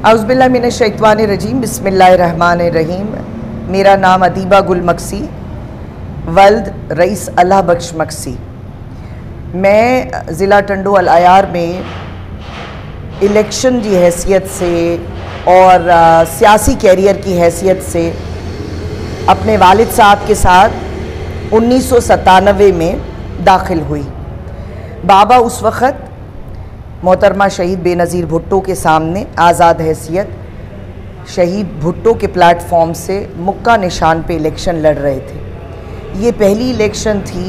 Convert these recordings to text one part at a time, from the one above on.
औज़ुबिल्लाहिमिनश्शैतानिर्रजीम बिस्मिल्लाहिर्रहमानिर्रहीम। मेरा नाम अदीबा गुल मक्सी वल्द रईस अल्लाह बख्श मक्सी। मैं ज़िला टंडो अल-अयार में इलेक्शन की हैसियत से और सियासी कैरियर की हैसियत से अपने वालिद साहब के साथ 1997 में दाखिल हुई। बाबा उस वक़्त मोहतरमा शहीद बेनज़ीर भुट्टो के सामने आज़ाद हैसियत शहीद भुट्टो के प्लेटफॉर्म से मुक्का निशान पे इलेक्शन लड़ रहे थे। ये पहली इलेक्शन थी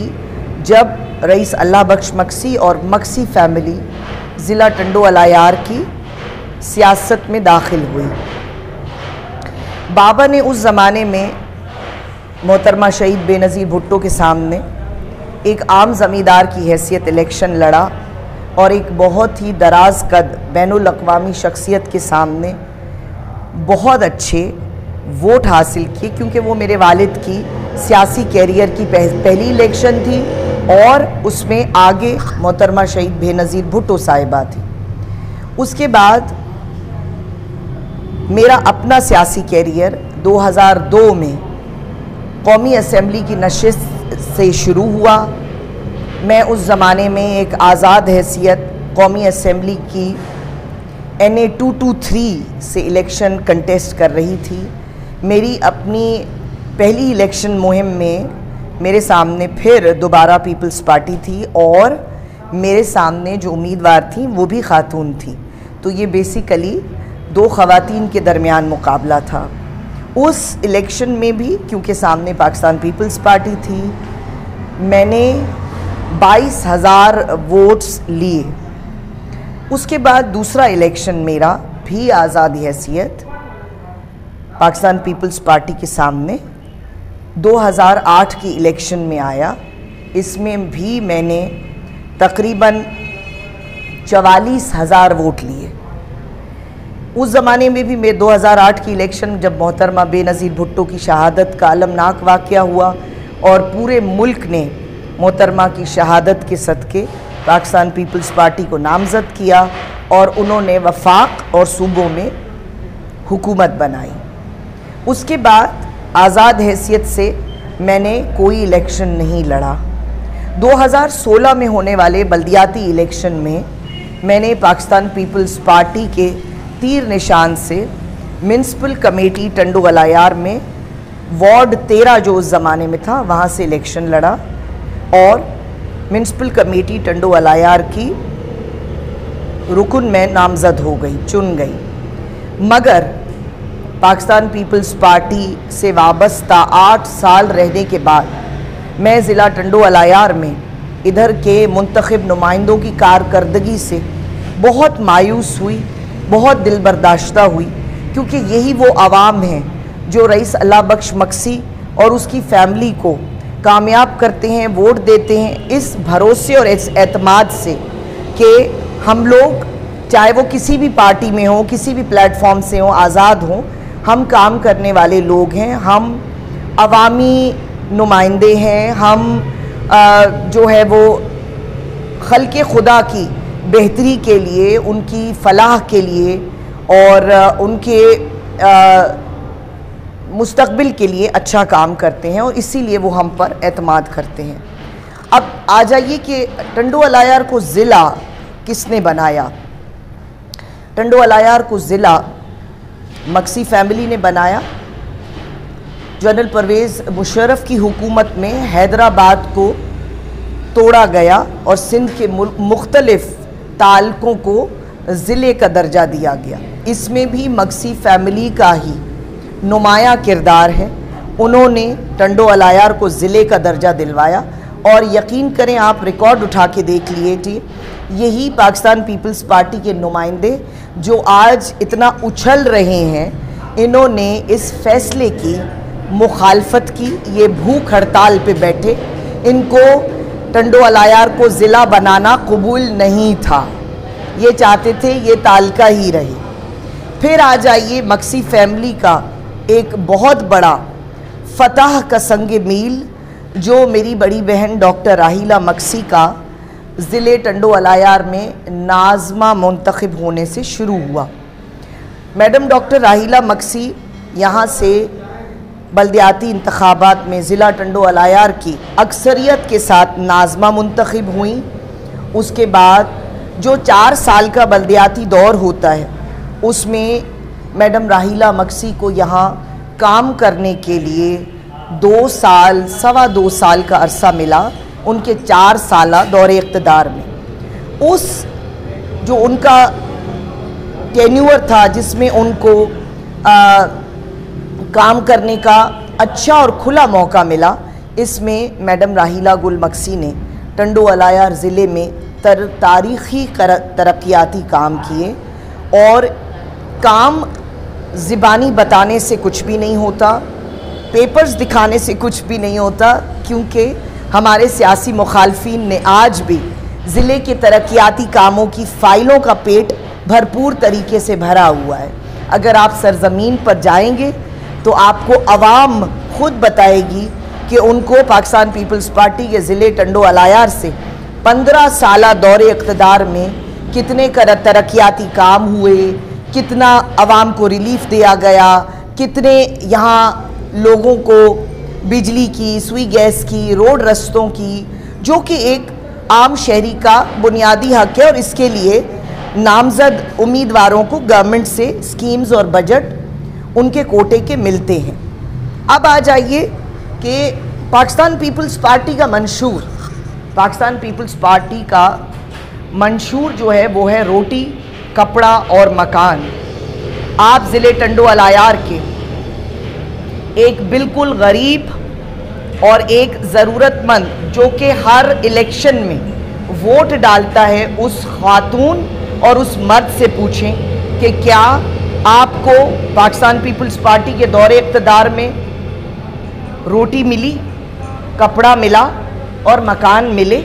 जब रईस अल्लाह बख्श मक्सी और मक्सी फैमिली ज़िला टंडो अल-अयार की सियासत में दाखिल हुई। बाबा ने उस ज़माने में मोहतरमा शहीद बेनज़ीर भुट्टो के सामने एक आम ज़मींदार की हैसियत इलेक्शन लड़ा और एक बहुत ही दराज कद बैनुल अक़वामी शख्सियत के सामने बहुत अच्छे वोट हासिल किए, क्योंकि वो मेरे वालिद की सियासी कैरियर की पहली इलेक्शन थी और उसमें आगे मोहतरमा शहीद बेनज़ीर भुट्टो साहिबा थी। उसके बाद मेरा अपना सियासी कैरियर 2002 में कौमी असम्बली की नशिस्त से शुरू हुआ। मैं उस ज़माने में एक आज़ाद हैसियत कौमी असम्बली की NA 223 से इलेक्शन कंटेस्ट कर रही थी। मेरी अपनी पहली इलेक्शन मुहिम में मेरे सामने फिर दोबारा पीपल्स पार्टी थी और मेरे सामने जो उम्मीदवार थी वो भी खातून थी। तो ये बेसिकली दो ख़वातीन के दरमियान मुकाबला था। उस इलेक्शन में भी क्योंकि सामने पाकिस्तान पीपल्स पार्टी थी, मैंने 22,000 वोट्स लिए। उसके बाद दूसरा इलेक्शन मेरा भी आज़ाद हैसियत पाकिस्तान पीपल्स पार्टी के सामने 2008 की इलेक्शन में आया। इसमें भी मैंने तकरीबन 44,000 वोट लिए। उस ज़माने में भी मैं 2008 की इलेक्शन जब मोहतरमा बेनज़ीर भुट्टो की शहादत का अलमनाक वाक़या हुआ और पूरे मुल्क ने मोहतरमा की शहादत के सदक़े पाकिस्तान पीपल्स पार्टी को नामज़द किया और उन्होंने वफाक और सूबों में हुकूमत बनाई। उसके बाद आज़ाद हैसियत से मैंने कोई इलेक्शन नहीं लड़ा। 2016 में होने वाले बल्दियाती इलेक्शन में मैंने पाकिस्तान पीपल्स पार्टी के तीर निशान से म्यूनसिपल कमेटी टंडो अल-अयार में वार्ड 13 जो उस ज़माने में था वहाँ से इलेक्शन लड़ा और म्यूनसिपल कमेटी टंडो अल-अयार की रुकन में नामज़द हो गई, चुन गई। मगर पाकिस्तान पीपल्स पार्टी से वाबस्ता 8 साल रहने के बाद मैं ज़िला टंडो अल-अयार में इधर के मुंतखब नुमाइंदों की कारकर्दगी से बहुत मायूस हुई, बहुत दिल बर्दाश्ता हुई, क्योंकि यही वो आवाम हैं जो रईस अल्लाह बख्श मक्सी और उसकी फ़ैमिली को कामयाब करते हैं, वोट देते हैं इस भरोसे और इस एतमाद से कि हम लोग चाहे वो किसी भी पार्टी में हो, किसी भी प्लेटफॉर्म से हो, आज़ाद हों, हम काम करने वाले लोग हैं, हम अवामी नुमाइंदे हैं, हम जो है वो खल्क़े खुदा की बेहतरी के लिए, उनकी फ़लाह के लिए और उनके मुस्तक़बिल के लिए अच्छा काम करते हैं और इसीलिए वो हम पर एतमाद करते हैं। अब आ जाइए कि टंडो अल-अयार को ज़िला किसने बनाया। टंडो अल-अयार को ज़िला मक्सी फैमिली ने बनाया। जनरल परवेज़ मुशर्रफ की हुकूमत में हैदराबाद को तोड़ा गया और सिंध के मुख्तलिफ़ तालकों को ज़िले का दर्जा दिया गया। इसमें भी मक्सी फैमिली का ही नुमाया किरदार है। उन्होंने टंडो अल-अयार को ज़िले का दर्जा दिलवाया और यकीन करें आप रिकॉर्ड उठा के देख लिए थी, यही पाकिस्तान पीपल्स पार्टी के नुमाइंदे जो आज इतना उछल रहे हैं, इन्होंने इस फैसले की मुखालफत की। ये भूख हड़ताल पे बैठे, इनको टंडो अल-अयार को ज़िला बनाना कबूल नहीं था, ये चाहते थे ये तालका ही रहे। फिर आ जाइए मक्सी फैमिली का एक बहुत बड़ा फतह का संग मील जो मेरी बड़ी बहन डॉक्टर राहिला मक्सी का ज़िले टंडो अल-अयार में नाज़मा मुंतखब होने से शुरू हुआ। मैडम डॉक्टर राहिला मक्सी यहाँ से बल्दियाती इंतखाबात में ज़िला टंडो अलायार की अक्सरियत के साथ नाज़मा मुंतखब हुई। उसके बाद जो 4 साल का बल्दियाती दौर होता है उसमें मैडम राहिला मक्सी को यहाँ काम करने के लिए 2 साल, 2.25 साल का अरसा मिला उनके 4 साला दौरे इक़्तिदार में। उस जो उनका टेन्यूअर था जिसमें उनको काम करने का अच्छा और खुला मौका मिला, इसमें मैडम राहिला गुल मक्सी ने टंडो अलायार ज़िले में तारीख़ी तरक्याती काम किए। और काम ज़िबानी बताने से कुछ भी नहीं होता, पेपर्स दिखाने से कुछ भी नहीं होता, क्योंकि हमारे सियासी मुखालफीन ने आज भी ज़िले के तरक्याती कामों की फ़ाइलों का पेट भरपूर तरीके से भरा हुआ है। अगर आप सरज़मीन पर जाएंगे तो आपको अवाम खुद बताएगी कि उनको पाकिस्तान पीपल्स पार्टी के ज़िले टंडो अलायार से 15 साला दौरे इक़्तिदार में कितने तरक्याती काम हुए, कितना अवाम को रिलीफ दिया गया, कितने यहाँ लोगों को बिजली की, सुई गैस की, रोड रस्तों की, जो कि एक आम शहरी का बुनियादी हक है। और इसके लिए नामज़द उम्मीदवारों को गवर्नमेंट से स्कीम्स और बजट उनके कोटे के मिलते हैं। अब आ जाइए कि पाकिस्तान पीपल्स पार्टी का मंशूर, पाकिस्तान पीपल्स पार्टी का मंशूर जो है वो है रोटी, कपड़ा और मकान। आप ज़िले टंडो अलायार के एक बिल्कुल गरीब और एक ज़रूरतमंद जो कि हर इलेक्शन में वोट डालता है उस खातून और उस मर्द से पूछें कि क्या आपको पाकिस्तान पीपल्स पार्टी के दौरे इक़्तिदार में रोटी मिली, कपड़ा मिला और मकान मिले।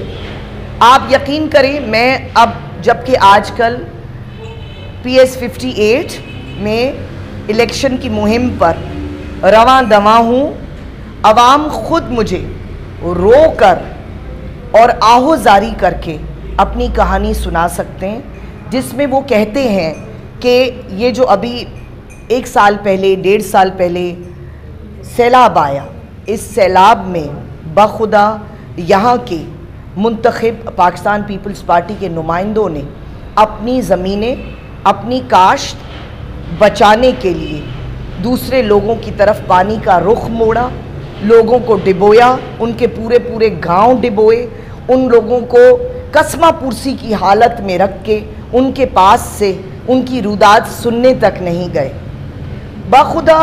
आप यकीन करें, मैं अब जबकि आजकल PS 58 में इलेक्शन की मुहिम पर रवां दवा हूँ, अवाम खुद मुझे रो कर और आहोजारी करके अपनी कहानी सुना सकते हैं, जिसमें वो कहते हैं कि ये जो अभी 1 साल पहले, 1.5 साल पहले सैलाब आया, इस सैलाब में बखुदा यहाँ के मुंतखब पाकिस्तान पीपल्स पार्टी के नुमाइंदों ने अपनी ज़मीनें, अपनी काश्त बचाने के लिए दूसरे लोगों की तरफ पानी का रुख मोड़ा, लोगों को डिबोया, उनके पूरे पूरे गांव डिबोए, उन लोगों को कसमा पुरसी की हालत में रख के उनके पास से उनकी रुदात सुनने तक नहीं गए। बखुदा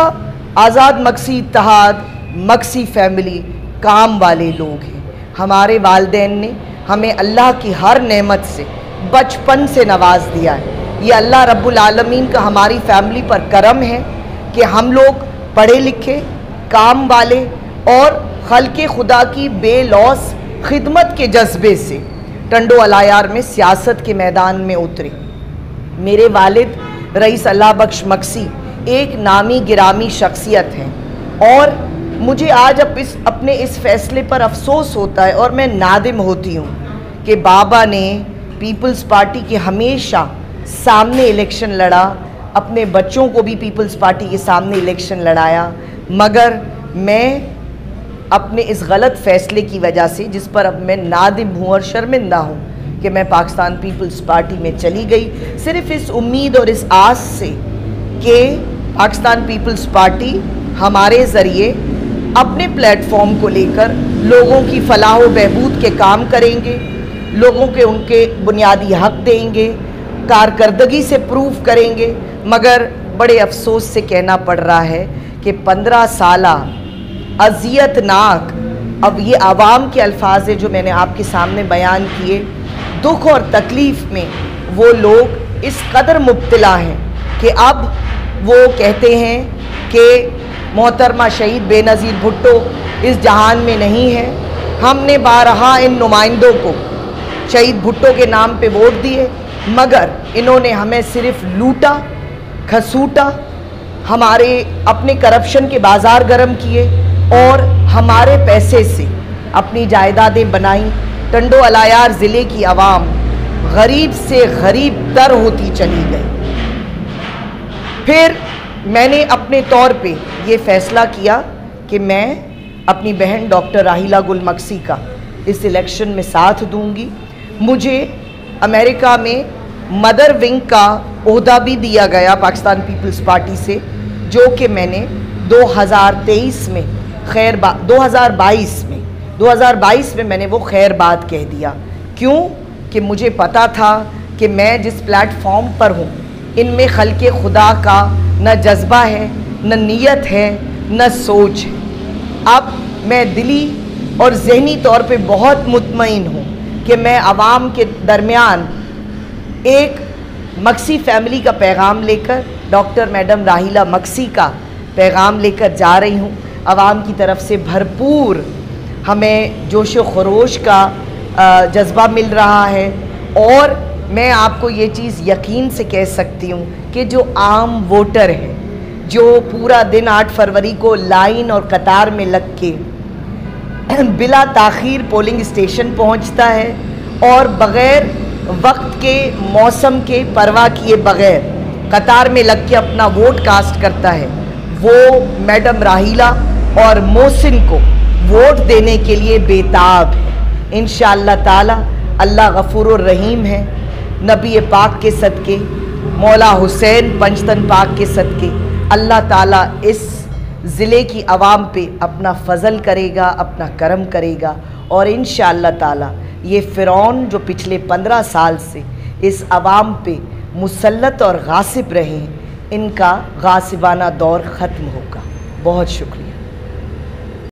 आज़ाद मक्सी इत्तेहाद, मक्सी फैमिली काम वाले लोग हैं। हमारे वालिदैन ने हमें अल्लाह की हर नेमत से बचपन से नवाज दिया है। ये अल्लाह रब्बुल आलमीन का हमारी फैमिली पर करम है कि हम लोग पढ़े लिखे, काम वाले और खल्के खुदा की बेलौस खिदमत के जज्बे से टंडो अलायार में सियासत के मैदान में उतरे। मेरे वालिद रईस अल्लाह बख्श मक्सी एक नामी गिरामी शख्सियत हैं और मुझे आज अपने इस फैसले पर अफसोस होता है और मैं नादिम होती हूँ कि बाबा ने पीपल्स पार्टी के हमेशा सामने इलेक्शन लड़ा, अपने बच्चों को भी पीपल्स पार्टी के सामने इलेक्शन लड़ाया, मगर मैं अपने इस गलत फ़ैसले की वजह से, जिस पर अब मैं नादिम हूँ और शर्मिंदा हूँ कि मैं पाकिस्तान पीपल्स पार्टी में चली गई, सिर्फ़ इस उम्मीद और इस आस से कि पाकिस्तान पीपल्स पार्टी हमारे ज़रिए अपने प्लेटफॉर्म को लेकर लोगों की फलाह व बहबूद के काम करेंगे, लोगों के उनके बुनियादी हक देंगे, कारकर्दगी से प्रूव करेंगे। मगर बड़े अफसोस से कहना पड़ रहा है कि 15 साला अज़ियतनाक, अब ये आवाम के अल्फाज है जो मैंने आपके सामने बयान किए, दुख और तकलीफ़ में वो लोग इस कदर मुब्तला हैं कि अब वो कहते हैं कि मोहतरमा शहीद बेनज़ीर भुट्टो इस जहान में नहीं है। हमने बारहा इन नुमाइंदों को शहीद भुट्टो के नाम पे वोट दिए, मगर इन्होंने हमें सिर्फ लूटा, खसूटा, हमारे अपने करप्शन के बाज़ार गर्म किए और हमारे पैसे से अपनी जायदादें बनाई। टंडो अलायार ज़िले की आवाम गरीब से गरीब तर होती चली गई। फिर मैंने अपने तौर पे ये फ़ैसला किया कि मैं अपनी बहन डॉक्टर राहिला गुल मक्सी का इस इलेक्शन में साथ दूंगी। मुझे अमेरिका में मदर विंग का ओहदा भी दिया गया पाकिस्तान पीपल्स पार्टी से, जो कि मैंने 2023 में 2022 में मैंने वो खैर बात कह दिया। क्यों कि मुझे पता था कि मैं जिस प्लेटफॉर्म पर हूँ इनमें खल्के खुदा का न जज्बा है, न नीयत है, न सोच है। अब मैं दिली और ज़हनी तौर पे बहुत मुतमईन हूँ कि मैं आवाम के दरमियान एक मक्सी फैमिली का पैगाम लेकर, डॉक्टर मैडम राहिला मक्सी का पैगाम लेकर जा रही हूँ। आवाम की तरफ से भरपूर हमें जोश व खरोश का जज्बा मिल रहा है और मैं आपको ये चीज़ यकीन से कह सकती हूँ कि जो आम वोटर है, जो पूरा दिन 8 फरवरी को लाइन और कतार में लग के बिला ताख़ीर पोलिंग स्टेशन पहुँचता है और बग़ैर वक्त के, मौसम के परवाह किए बग़ैर कतार में लग के अपना वोट कास्ट करता है, वो मैडम राहिला और मोहसिन को वोट देने के लिए बेताब है। इंशाअल्लाह ताला अल्लाह गफूरुर रहीम है। नबी पाक के सदके, मौला हुसैन पंचतन पाक के सदके अल्लाह ताला इस ज़िले की आवाम पे अपना फ़ज़ल करेगा, अपना करम करेगा और इंशाअल्लाह ताला ये फ़िरौन जो पिछले 15 साल से इस आवाम पे मुसल्लत और गासिब रहे हैं, इनका गासिबाना दौर ख़त्म होगा। बहुत शुक्रिया।